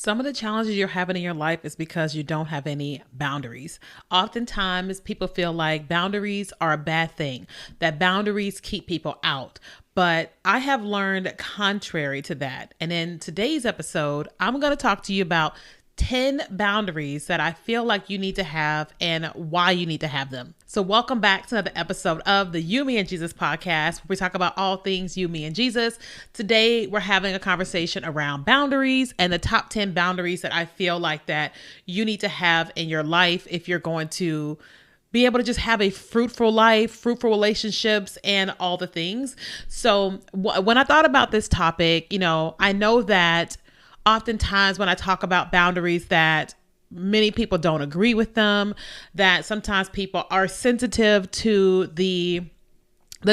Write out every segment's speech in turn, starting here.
Some of the challenges you're having in your life is because you don't have any boundaries. Oftentimes, people feel like boundaries are a bad thing, that boundaries keep people out. But I have learned contrary to that. And in today's episode, I'm going to talk to you about 10 boundaries that I feel like you need to have and why you need to have them. So welcome back to another episode of the You, Me, and Jesus podcast, where we talk about all things you, me, and Jesus. Today, we're having a conversation around boundaries and the top 10 boundaries that I feel like that you need to have in your life if you're going to be able to just have a fruitful life, fruitful relationships, and all the things. So when I thought about this topic, I know that oftentimes when I talk about boundaries that many people don't agree with them, that sometimes people are sensitive to the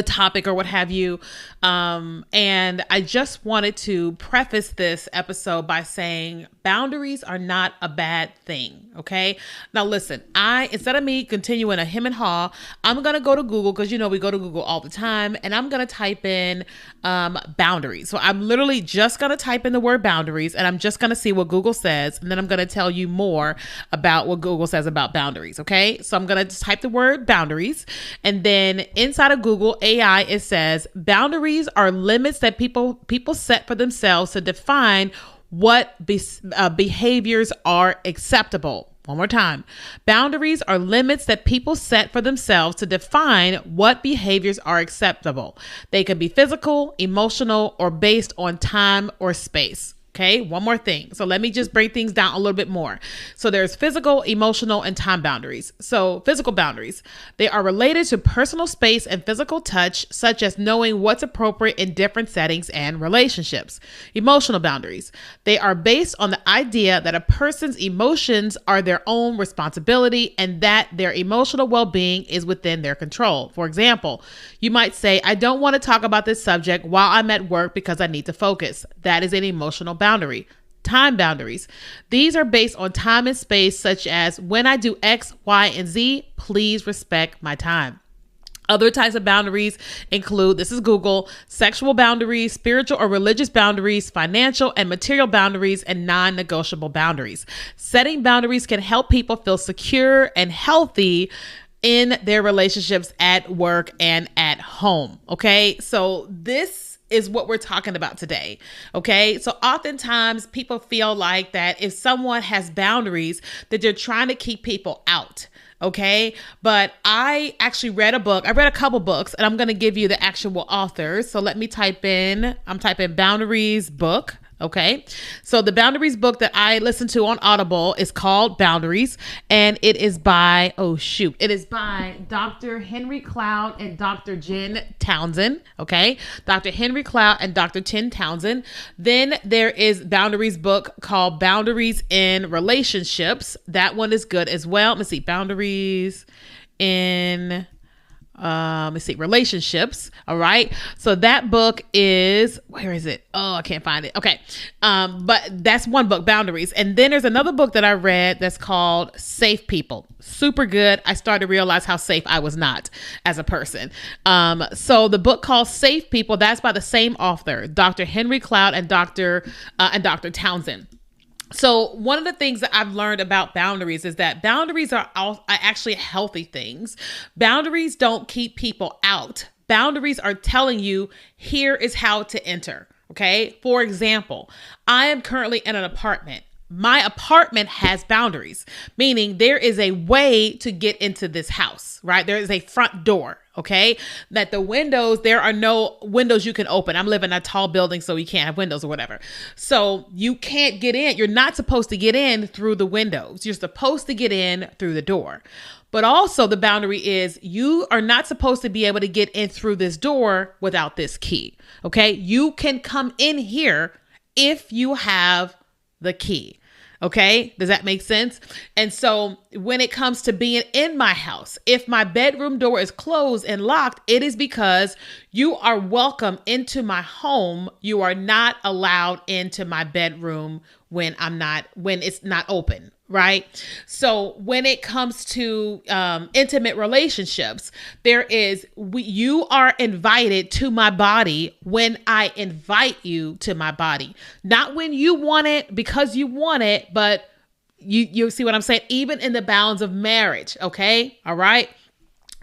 topic or what have you. And I just wanted to preface this episode by saying boundaries are not a bad thing. Okay. Now listen, instead of me continuing a him and haw, I'm going to go to Google because, we go to Google all the time, and I'm going to type in boundaries. So I'm literally just going to type in the word boundaries, and I'm just going to see what Google says. And then I'm going to tell you more about what Google says about boundaries. Okay. So I'm going to type the word boundaries, and then inside of Google AI, it says boundaries are limits that people set for themselves to define what behaviors are acceptable. One more time. Boundaries are limits that people set for themselves to define what behaviors are acceptable. They can be physical, emotional, or based on time or space. Okay, one more thing. So let me just break things down a little bit more. So there's physical, emotional, and time boundaries. So physical boundaries, they are related to personal space and physical touch, such as knowing what's appropriate in different settings and relationships. Emotional boundaries, they are based on the idea that a person's emotions are their own responsibility and that their emotional well-being is within their control. For example, you might say, I don't want to talk about this subject while I'm at work because I need to focus. That is an emotional boundary. Time boundaries. These are based on time and space, such as when I do X, Y, and Z, please respect my time. Other types of boundaries include, this is Google, sexual boundaries, spiritual or religious boundaries, financial and material boundaries, and non-negotiable boundaries. Setting boundaries can help people feel secure and healthy in their relationships at work and at home. Okay, so this is what we're talking about today. Okay. So oftentimes people feel like that if someone has boundaries, that they're trying to keep people out. Okay. But I actually read a book. I read a couple books, and I'm going to give you the actual authors. So let me I'm typing boundaries book. Okay. So the boundaries book that I listened to on Audible is called Boundaries, and it is by Dr. Henry Cloud and Dr. Jen Townsend. Okay. Dr. Henry Cloud and Dr. Jen Townsend. Then there is Boundaries book called Boundaries in Relationships. That one is good as well. Let me see. Boundaries in relationships. All right. So that book is, where is it? Oh, I can't find it. Okay. But that's one book, Boundaries. And then there's another book that I read that's called Safe People. Super good. I started to realize how safe I was not as a person. So the book called Safe People, that's by the same author, Dr. Henry Cloud and Dr. Townsend. So one of the things that I've learned about boundaries is that boundaries are actually healthy things. Boundaries don't keep people out. Boundaries are telling you, here is how to enter. Okay. For example, I am currently in an apartment. My apartment has boundaries, meaning there is a way to get into this house, right? There is a front door. Okay. That the windows, there are no windows you can open. I'm living in a tall building, so you can't have windows or whatever. So you can't get in. You're not supposed to get in through the windows. You're supposed to get in through the door. But also the boundary is you are not supposed to be able to get in through this door without this key. Okay. You can come in here if you have the key. Okay. Does that make sense? And so when it comes to being in my house, if my bedroom door is closed and locked, it is because you are welcome into my home. You are not allowed into my bedroom when it's not open. right? So when it comes to intimate relationships, you are invited to my body when I invite you to my body, not when you want it because you want it, but you see what I'm saying? Even in the bounds of marriage. Okay. All right.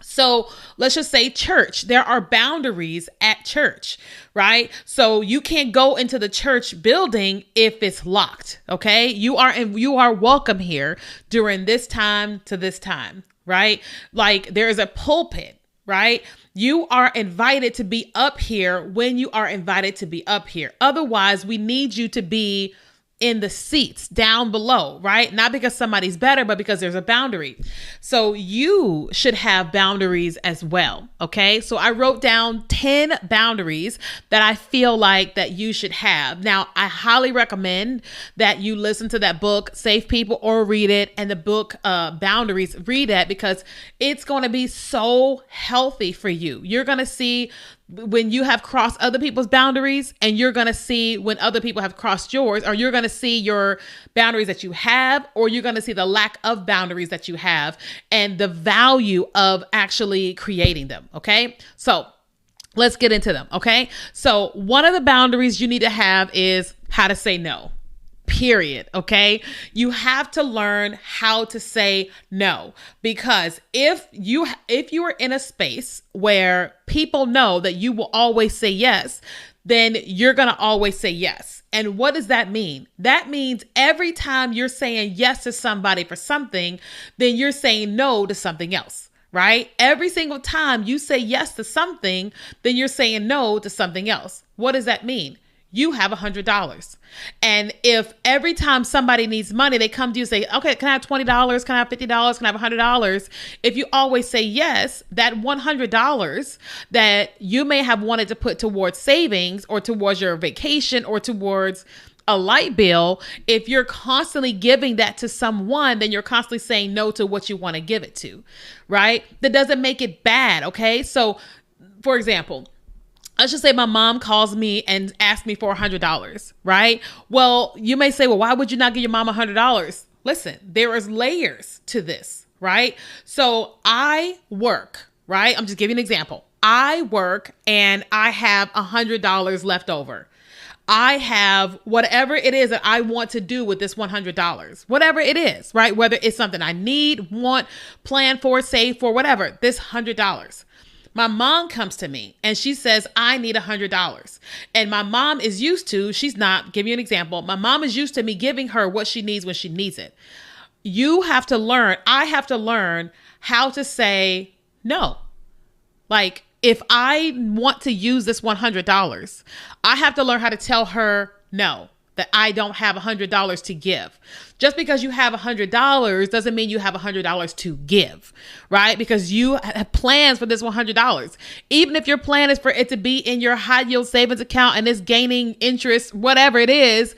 So let's just say church, there are boundaries at church, right? So you can't go into the church building if it's locked. Okay. You are welcome here during this time to this time, right? Like there is a pulpit, right? You are invited to be up here when you are invited to be up here. Otherwise, we need you to be in the seats down below, right? Not because somebody's better, but because there's a boundary. So you should have boundaries as well. Okay. So I wrote down 10 boundaries that I feel like that you should have. Now, I highly recommend that you listen to that book, Safe People, or read it. And the book, Boundaries, read that because it's going to be so healthy for you. You're going to see when you have crossed other people's boundaries, and you're going to see when other people have crossed yours, or you're going to see your boundaries that you have, or you're going to see the lack of boundaries that you have and the value of actually creating them. Okay. So let's get into them. Okay. So one of the boundaries you need to have is how to say no. Period. Okay. You have to learn how to say no, because if you are in a space where people know that you will always say yes, then you're going to always say yes. And what does that mean? That means every time you're saying yes to somebody for something, then you're saying no to something else. Right? Every single time you say yes to something, then you're saying no to something else. What does that mean? You have $100. And if every time somebody needs money, they come to you and say, okay, can I have $20? Can I have $50? Can I have $100? If you always say yes, that $100 that you may have wanted to put towards savings or towards your vacation or towards a light bill, if you're constantly giving that to someone, then you're constantly saying no to what you want to give it to, right? That doesn't make it bad. Okay. So for example, let's just say my mom calls me and asks me for $100, right? Well, you may say, well, why would you not give your mom $100? Listen, there is layers to this, right? So I work, right? I'm just giving an example. I work and I have $100 left over. I have whatever it is that I want to do with this $100, whatever it is, right? Whether it's something I need, want, plan for, save for, whatever, this $100. My mom comes to me and she says, I need $100. And my mom is used to, she's not, give you an example. My mom is used to me giving her what she needs when she needs it. I have to learn how to say no. Like if I want to use this $100, I have to learn how to tell her no, that I don't have $100 to give. Just because you have $100 doesn't mean you have $100 to give, right? Because you have plans for this $100. Even if your plan is for it to be in your high yield savings account and it's gaining interest, whatever it is,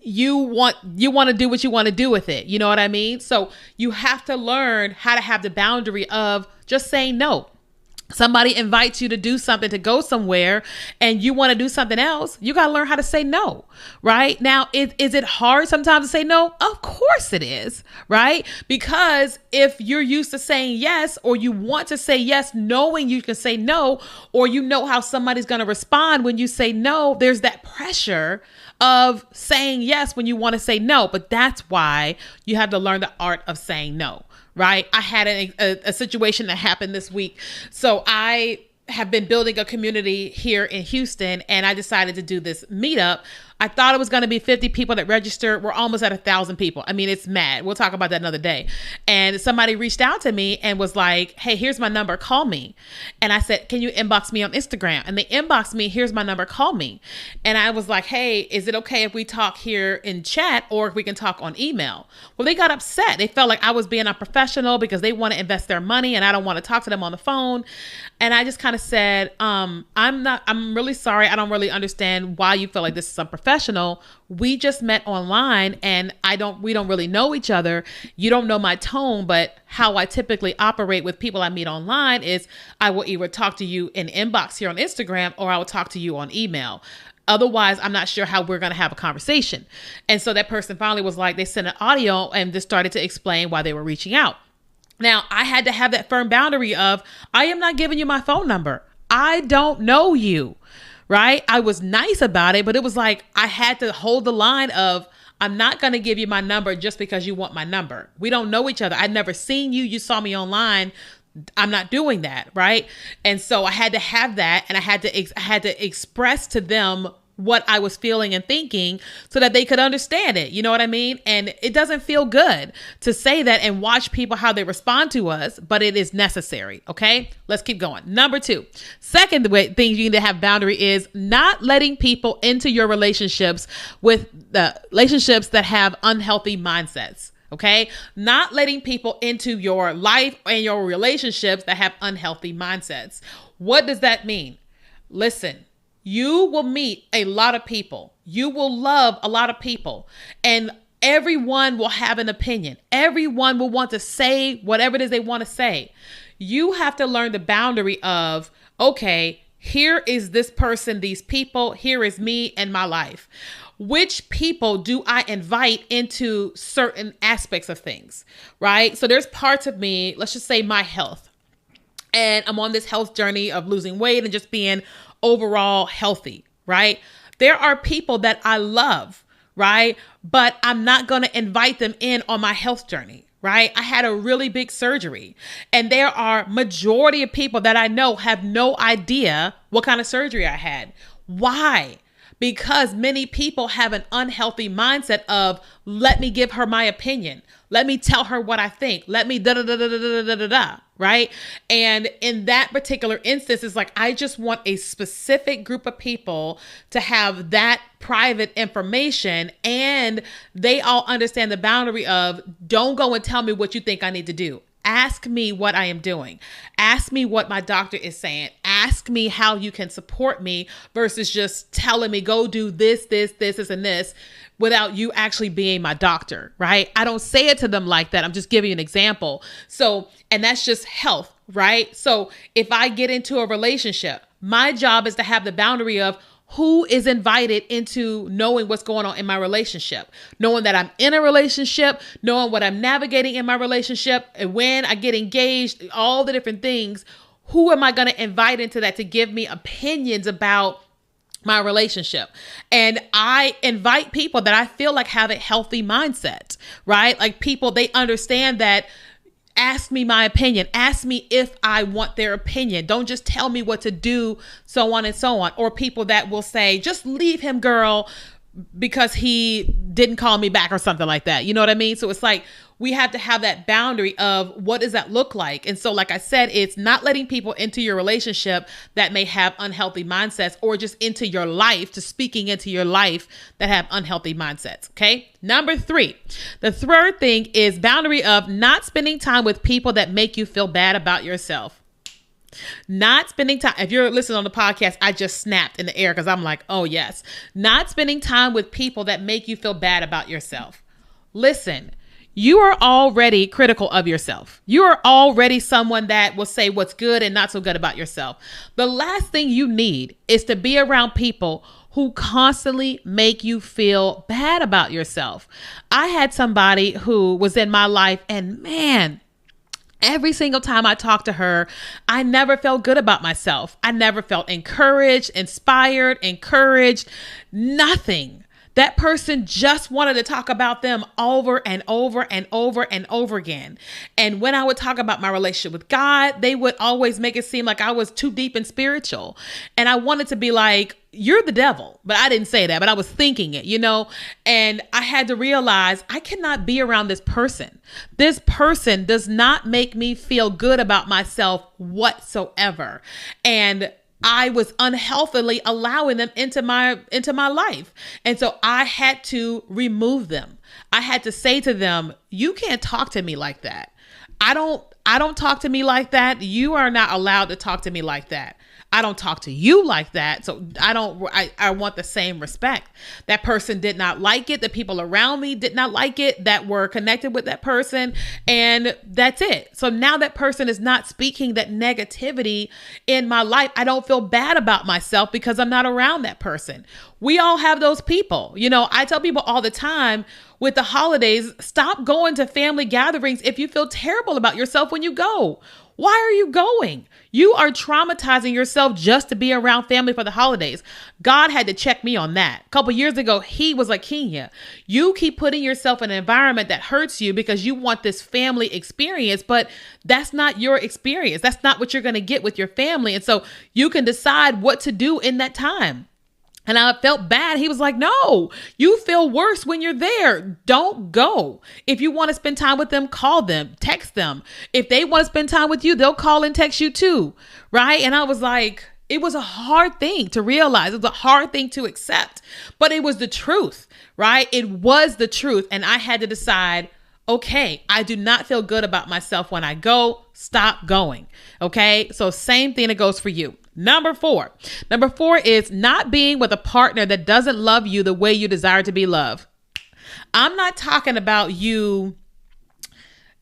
you want to do what you want to do with it. You know what I mean? So you have to learn how to have the boundary of just saying no. Somebody invites you to do something, to go somewhere, and you want to do something else, you got to learn how to say no, right? Now, is it hard sometimes to say no? Of course it is, right? Because if you're used to saying yes, or you want to say yes, knowing you can say no, or you know how somebody's going to respond when you say no, there's that pressure of saying yes when you want to say no. But that's why you have to learn the art of saying no. Right. I had a situation that happened this week. So I have been building a community here in Houston, and I decided to do this meetup. I thought it was going to be 50 people that registered. We're almost at 1,000 people. I mean, it's mad. We'll talk about that another day. And somebody reached out to me and was like, hey, here's my number. Call me. And I said, can you inbox me on Instagram? And they inboxed me. Here's my number. Call me. And I was like, hey, is it okay if we talk here in chat, or if we can talk on email? Well, they got upset. They felt like I was being unprofessional because they want to invest their money and I don't want to talk to them on the phone. And I just kind of said, I'm really sorry. I don't really understand why you feel like this is unprofessional. We just met online and we don't really know each other. You don't know my tone, but how I typically operate with people I meet online is I will either talk to you in inbox here on Instagram, or I will talk to you on email. Otherwise, I'm not sure how we're going to have a conversation. And so that person finally was like, they sent an audio and just started to explain why they were reaching out. Now, I had to have that firm boundary of, I am not giving you my phone number. I don't know you, right? I was nice about it, but it was like, I had to hold the line of, I'm not going to give you my number just because you want my number. We don't know each other. I've never seen you. You saw me online. I'm not doing that, right? And so I had to have that, and I had to express to them what I was feeling and thinking so that they could understand it. You know what I mean? And it doesn't feel good to say that and watch people how they respond to us, but it is necessary. Okay, let's keep going. Number 2, second thing you need to have boundary is not letting people into your relationships with the relationships that have unhealthy mindsets. Okay, not letting people into your life and your relationships that have unhealthy mindsets. What does that mean? Listen, you will meet a lot of people. You will love a lot of people, and everyone will have an opinion. Everyone will want to say whatever it is they want to say. You have to learn the boundary of, okay, here is this person, these people, here is me and my life. Which people do I invite into certain aspects of things, right? So there's parts of me, let's just say my health. And I'm on this health journey of losing weight and just being overall healthy, right? There are people that I love, right? But I'm not going to invite them in on my health journey, right? I had a really big surgery, and there are majority of people that I know have no idea what kind of surgery I had. Why? Because many people have an unhealthy mindset of, let me give her my opinion. Let me tell her what I think. Let me da-da-da-da-da-da-da-da, right? And in that particular instance, it's like, I just want a specific group of people to have that private information, and they all understand the boundary of, don't go and tell me what you think I need to do. Ask me what I am doing. Ask me what my doctor is saying. Ask me how you can support me versus just telling me, go do this, and this without you actually being my doctor, right? I don't say it to them like that. I'm just giving you an example. So, and that's just health, right? So if I get into a relationship, my job is to have the boundary of, who is invited into knowing what's going on in my relationship, knowing that I'm in a relationship, knowing what I'm navigating in my relationship, and when I get engaged, all the different things. Who am I going to invite into that to give me opinions about my relationship? And I invite people that I feel like have a healthy mindset, right? Like people, they understand that. Ask me my opinion. Ask me if I want their opinion. Don't just tell me what to do, so on and so on. Or people that will say, just leave him, girl, because he didn't call me back or something like that. You know what I mean? So it's like, we have to have that boundary of, what does that look like? And so, like I said, it's not letting people into your relationship that may have unhealthy mindsets, or just into your life, to speaking into your life that have unhealthy mindsets. Okay. Number 3, the third thing is boundary of not spending time with people that make you feel bad about yourself. Not spending time. If you're listening on the podcast, I just snapped in the air because I'm like, oh yes. Not spending time with people that make you feel bad about yourself. Listen, you are already critical of yourself. You are already someone that will say what's good and not so good about yourself. The last thing you need is to be around people who constantly make you feel bad about yourself. I had somebody who was in my life, and man, every single time I talked to her, I never felt good about myself. I never felt encouraged, inspired, encouraged, nothing. That person just wanted to talk about them over and over and over and over again. And when I would talk about my relationship with God, they would always make it seem like I was too deep and spiritual. And I wanted to be like, you're the devil. But I didn't say that, but I was thinking it, you know, and I had to realize I cannot be around this person. This person does not make me feel good about myself whatsoever. And I was unhealthily allowing them into my life. And so I had to remove them. I had to say to them, you can't talk to me like that. I don't talk to me like that. You are not allowed to talk to me like that. I don't talk to you like that. So I want the same respect. That person did not like it. The people around me did not like it that were connected with that person. And that's it. So now that person is not speaking that negativity in my life. I don't feel bad about myself because I'm not around that person. We all have those people. I tell people all the time with the holidays, stop going to family gatherings if you feel terrible about yourself when you go. Why are you going? You are traumatizing yourself just to be around family for the holidays. God had to check me on that. A couple years ago, he was like, Kenya, you keep putting yourself in an environment that hurts you because you want this family experience, but that's not your experience. That's not what you're going to get with your family. And so you can decide what to do in that time. And I felt bad. He was like, no, you feel worse when you're there. Don't go. If you want to spend time with them, call them, text them. If they want to spend time with you, they'll call and text you too. Right. And I was like, it was a hard thing to realize. It was a hard thing to accept, but it was the truth, right? It was the truth. And I had to decide, okay, I do not feel good about myself when I go. Stop going. Okay. So same thing that goes for you. Number four is not being with a partner that doesn't love you the way you desire to be loved. I'm not talking about you.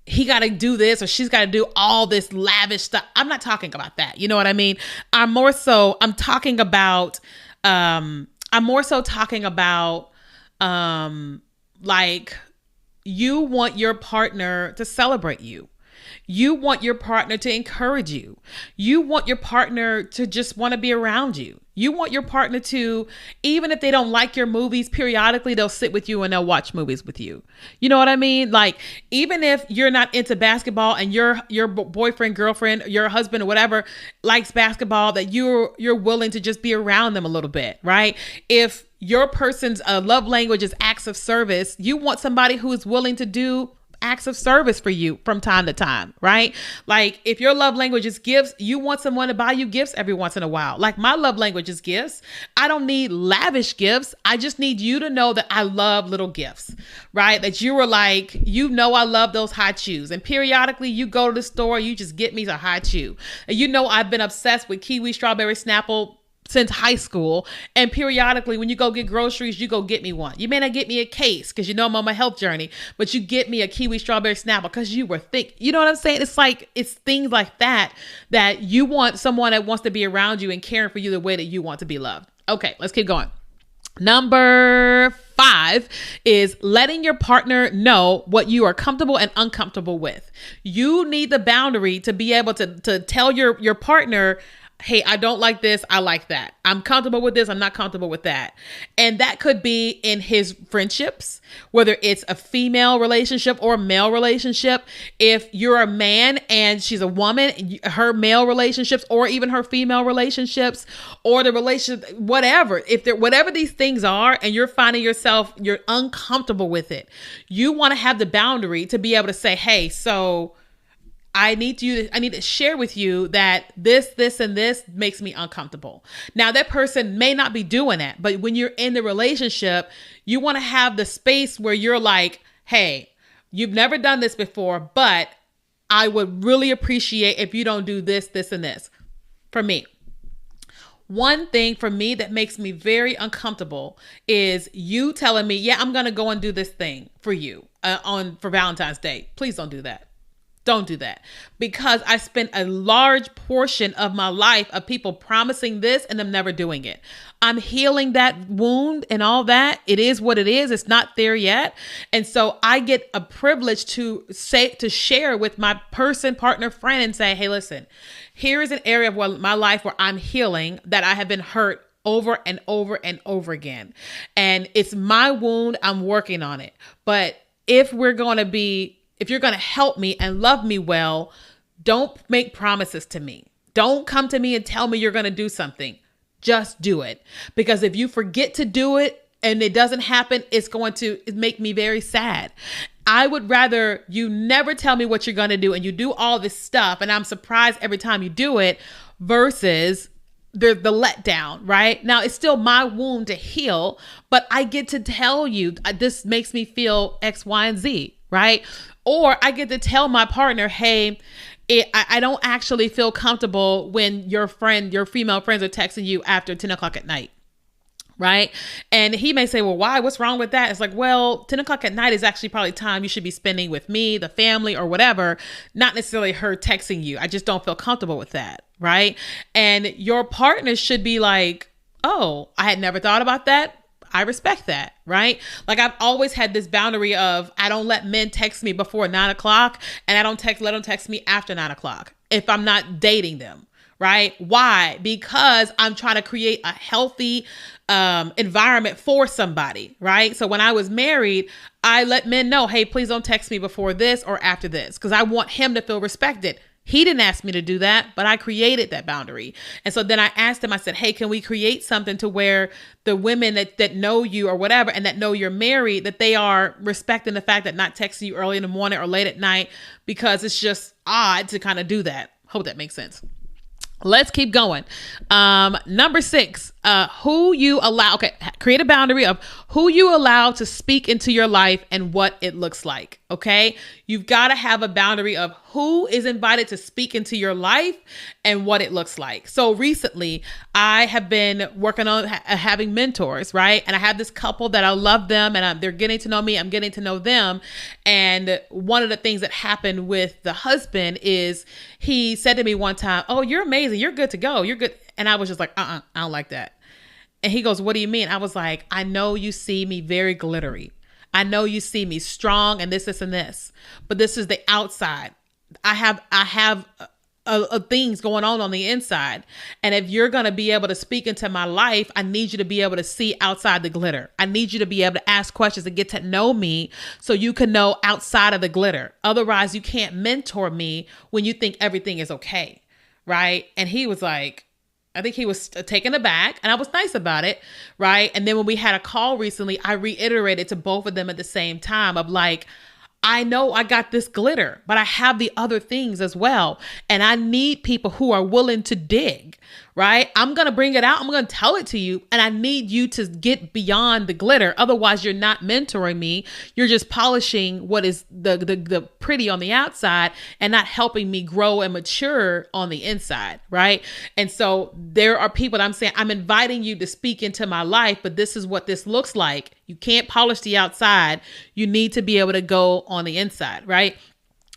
He got to do this or she's got to do all this lavish stuff. I'm not talking about that. You know what I mean? I'm more so talking about like you want your partner to celebrate you. You want your partner to encourage you. You want your partner to just want to be around you. You want your partner to, even if they don't like your movies, periodically they'll sit with you and they'll watch movies with you. You know what I mean? Like, even if you're not into basketball and your boyfriend, girlfriend, your husband or whatever likes basketball, that you're willing to just be around them a little bit, right? If your person's love language is acts of service, you want somebody who is willing to do acts of service for you from time to time, right? Like, if your love language is gifts, you want someone to buy you gifts every once in a while. Like, my love language is gifts. I don't need lavish gifts. I just need you to know that I love little gifts, right? That you were like, I love those high chews. And periodically you go to the store, you just get me a high chew. And I've been obsessed with kiwi, strawberry, Snapple since high school. And periodically when you go get groceries, you go get me one. You may not get me a case because I'm on my health journey, but you get me a kiwi, strawberry, Snapple because you were thick. You know what I'm saying? It's things like that you want someone that wants to be around you and caring for you the way that you want to be loved. Okay, let's keep going. Number 5 is letting your partner know what you are comfortable and uncomfortable with. You need the boundary to be able to tell your partner, hey, I don't like this. I like that. I'm comfortable with this. I'm not comfortable with that. And that could be in his friendships, whether it's a female relationship or a male relationship. If you're a man and she's a woman, her male relationships or even her female relationships or the relationship, whatever, whatever these things are, and you're finding yourself, you're uncomfortable with it. You want to have the boundary to be able to say, hey, so I need to share with you that this, and this makes me uncomfortable. Now, that person may not be doing that, but when you're in the relationship, you want to have the space where you're like, hey, you've never done this before, but I would really appreciate if you don't do this, and this. For me, one thing for me that makes me very uncomfortable is you telling me, yeah, I'm going to go and do this thing for you for Valentine's Day. Please don't do that. Don't do that, because I spent a large portion of my life of people promising this and them never doing it. I'm healing that wound and all that. It is what it is. It's not there yet. And so I get a privilege to share with my partner, friend, and say, hey, listen, here is an area of my life where I'm healing, that I have been hurt over and over and over again. And it's my wound. I'm working on it. But if you're going to help me and love me well, don't make promises to me. Don't come to me and tell me you're going to do something. Just do it. Because if you forget to do it and it doesn't happen, it's going to make me very sad. I would rather you never tell me what you're going to do and you do all this stuff and I'm surprised every time you do it, versus the letdown, right? Now, it's still my wound to heal, but I get to tell you, this makes me feel X, Y, and Z, right? Or I get to tell my partner, hey, I don't actually feel comfortable when your female friends are texting you after 10 o'clock at night. Right. And he may say, well, why? What's wrong with that? It's like, well, 10 o'clock at night is actually probably time you should be spending with me, the family, or whatever, not necessarily her texting you. I just don't feel comfortable with that. Right. And your partner should be like, oh, I had never thought about that. I respect that. Right. Like I've always had this boundary of I don't let men text me before 9 o'clock and I don't let them text me after 9 o'clock if I'm not dating them. Right. Why? Because I'm trying to create a healthy environment for somebody. Right. So when I was married, I let men know, hey, please don't text me before this or after this, because I want him to feel respected. He didn't ask me to do that, but I created that boundary. And so then I asked him, I said, hey, can we create something to where the women that know you or whatever, and that know you're married, that they are respecting the fact that not texting you early in the morning or late at night, because it's just odd to kind of do that. Hope that makes sense. Let's keep going. Number 6, who you allow. Okay. Create a boundary of who you allow to speak into your life and what it looks like. Okay. You've got to have a boundary of who is invited to speak into your life and what it looks like. So recently I have been working on having mentors, right? And I have this couple that I love them and they're getting to know me. I'm getting to know them. And one of the things that happened with the husband is he said to me one time, oh, you're amazing. You're good to go. You're good. And I was just like, I don't like that. And he goes, what do you mean? I was like, I know you see me very glittery. I know you see me strong and this, and this, but this is the outside. I have things going on the inside. And if you're going to be able to speak into my life, I need you to be able to see outside the glitter. I need you to be able to ask questions and get to know me so you can know outside of the glitter. Otherwise, you can't mentor me when you think everything is okay. Right. And he was like, I think he was taken aback, and I was nice about it. Right. And then when we had a call recently, I reiterated to both of them at the same time of like, I know I got this glitter, but I have the other things as well. And I need people who are willing to dig, right? I'm going to bring it out. I'm going to tell it to you. And I need you to get beyond the glitter. Otherwise, you're not mentoring me. You're just polishing what is the pretty on the outside and not helping me grow and mature on the inside, right? And so there are people that I'm saying, I'm inviting you to speak into my life, but this is what this looks like. You can't polish the outside. You need to be able to go on the inside, right?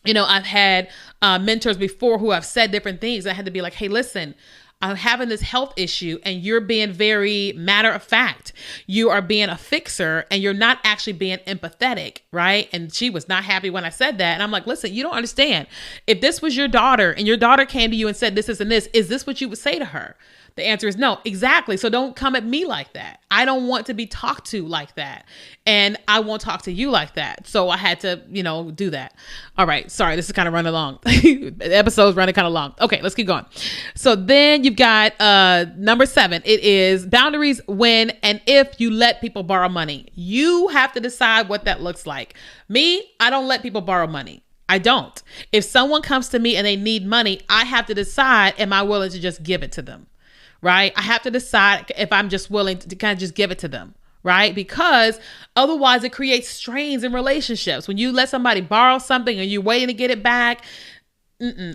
You know, I've had mentors before who have said different things. I had to be like, hey, listen, I'm having this health issue and you're being very matter of fact. You are being a fixer and you're not actually being empathetic, right? And she was not happy when I said that. And I'm like, listen, you don't understand. If this was your daughter and your daughter came to you and said this, and this, is this what you would say to her? The answer is no. Exactly. So don't come at me like that. I don't want to be talked to like that. And I won't talk to you like that. So I had to, do that. All right. Sorry. This is kind of running long. The episode's running kind of long. Okay. Let's keep going. So then you've got number 7. It is boundaries when and if you let people borrow money. You have to decide what that looks like. Me, I don't let people borrow money. I don't. If someone comes to me and they need money, I have to decide, am I willing to just give it to them? Right? I have to decide if I'm just willing to kind of just give it to them. Right? Because otherwise it creates strains in relationships. When you let somebody borrow something and you're waiting to get it back,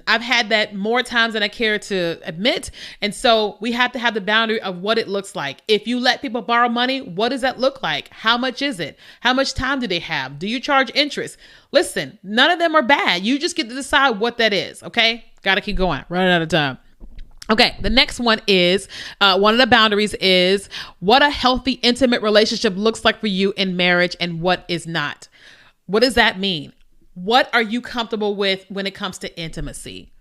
I've had that more times than I care to admit. And so we have to have the boundary of what it looks like. If you let people borrow money, what does that look like? How much is it? How much time do they have? Do you charge interest? Listen, none of them are bad. You just get to decide what that is. Okay? Got to keep going. Running out of time. Okay, the next one is, one of the boundaries is what a healthy, intimate relationship looks like for you in marriage and what is not. What does that mean? What are you comfortable with when it comes to intimacy?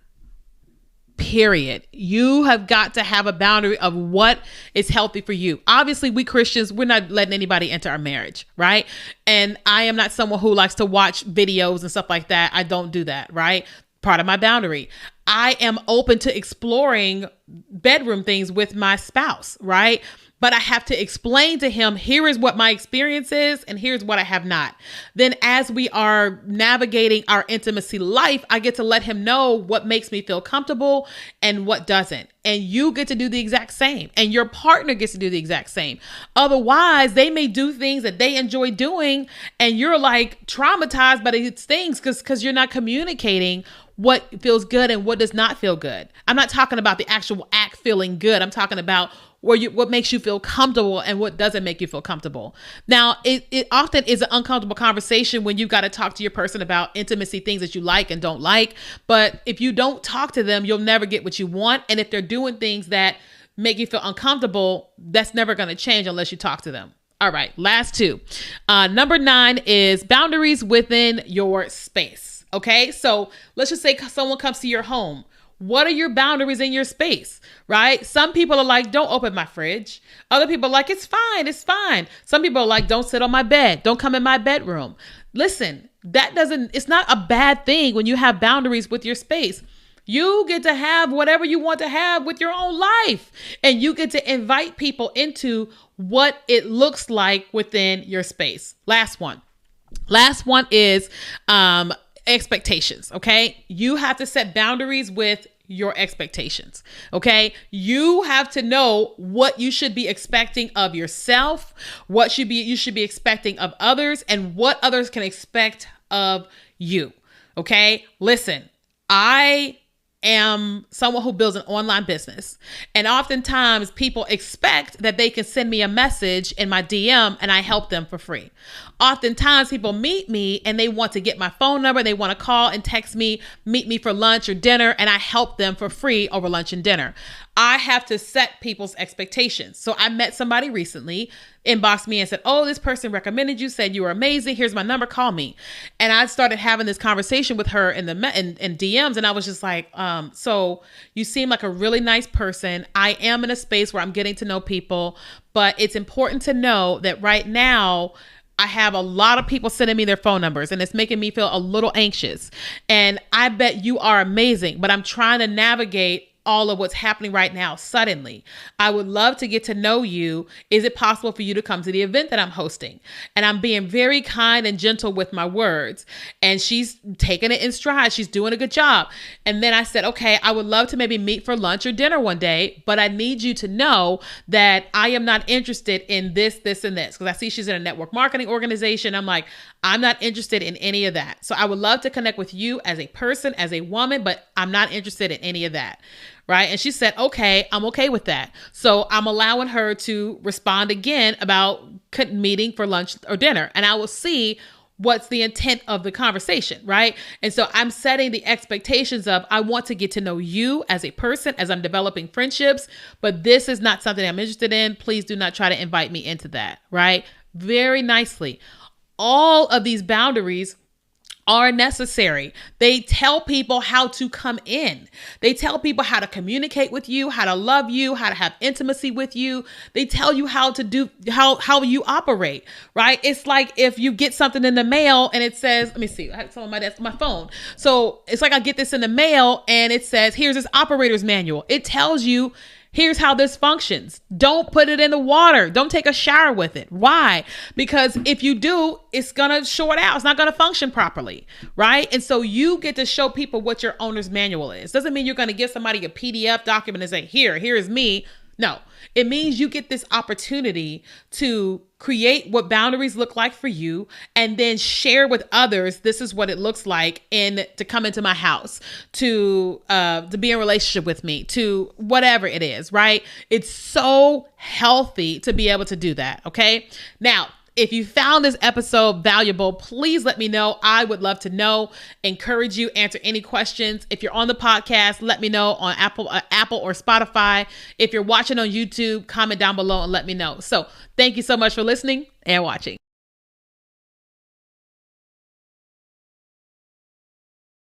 Period. You have got to have a boundary of what is healthy for you. Obviously, we Christians, we're not letting anybody enter our marriage, right? And I am not someone who likes to watch videos and stuff like that. I don't do that, right? Part of my boundary. I am open to exploring bedroom things with my spouse, right? but I have to explain to him, here is what my experience is and here's what I have not. Then as we are navigating our intimacy life, I get to let him know what makes me feel comfortable and what doesn't. And you get to do the exact same, and your partner gets to do the exact same. Otherwise, they may do things that they enjoy doing and you're like traumatized by these things because you're not communicating what feels good and what does not feel good. I'm not talking about the actual act feeling good. I'm talking about what makes you feel comfortable and what doesn't make you feel comfortable. Now, it often is an uncomfortable conversation when you've got to talk to your person about intimacy, things that you like and don't like. But if you don't talk to them, you'll never get what you want. And if they're doing things that make you feel uncomfortable, that's never going to change unless you talk to them. All right, last two. Number 9 is boundaries within your space. Okay, so let's just say someone comes to your home. What are your boundaries in your space, right? Some people are like, don't open my fridge. Other people are like, it's fine, it's fine. Some people are like, don't sit on my bed. Don't come in my bedroom. Listen, it's not a bad thing when you have boundaries with your space. You get to have whatever you want to have with your own life. And you get to invite people into what it looks like within your space. Last one is, expectations. Okay. You have to set boundaries with your expectations. Okay. You have to know what you should be expecting of yourself, what you should be expecting of others, and what others can expect of you. Okay. Listen, I am someone who builds an online business. And oftentimes people expect that they can send me a message in my DM and I help them for free. Oftentimes people meet me and they want to get my phone number. They want to call and text me, meet me for lunch or dinner, and I help them for free over lunch and dinner. I have to set people's expectations. So I met somebody recently, inboxed me and said, oh, this person recommended you, said you were amazing. Here's my number, call me. And I started having this conversation with her in DMs. And I was just like, so you seem like a really nice person. I am in a space where I'm getting to know people, but it's important to know that right now I have a lot of people sending me their phone numbers and it's making me feel a little anxious. And I bet you are amazing, but I'm trying to navigate all of what's happening right now suddenly. I would love to get to know you. Is it possible for you to come to the event that I'm hosting? And I'm being very kind and gentle with my words. And she's taking it in stride. She's doing a good job. And then I said, okay, I would love to maybe meet for lunch or dinner one day, but I need you to know that I am not interested in this, and this. Because I see she's in a network marketing organization. I'm like, I'm not interested in any of that. So I would love to connect with you as a person, as a woman, but I'm not interested in any of that. Right. And she said, okay, I'm okay with that. So I'm allowing her to respond again about meeting for lunch or dinner. And I will see what's the intent of the conversation. Right. And so I'm setting the expectations of, I want to get to know you as a person, as I'm developing friendships, but this is not something I'm interested in. Please do not try to invite me into that. Right. Very nicely. All of these boundaries are necessary. They tell people how to come in. They tell people how to communicate with you, how to love you, how to have intimacy with you. They tell you how to do, how you operate, right? It's like if you get something in the mail and it says, let me see, I have some of my phone. So it's like I get this in the mail and it says, here's this operator's manual. It tells you, here's how this functions. Don't put it in the water. Don't take a shower with it. Why? Because if you do, it's going to short out. It's not going to function properly, right? And so you get to show people what your owner's manual is. Doesn't mean you're going to give somebody a PDF document and say, here is me. No, it means you get this opportunity to create what boundaries look like for you and then share with others. This is what it looks like to come into my house, to be in a relationship with me, to whatever it is, right? It's so healthy to be able to do that. Okay. Now, if you found this episode valuable, please let me know. I would love to know, encourage you, answer any questions. If you're on the podcast, let me know on Apple or Spotify. If you're watching on YouTube, comment down below and let me know. So thank you so much for listening and watching.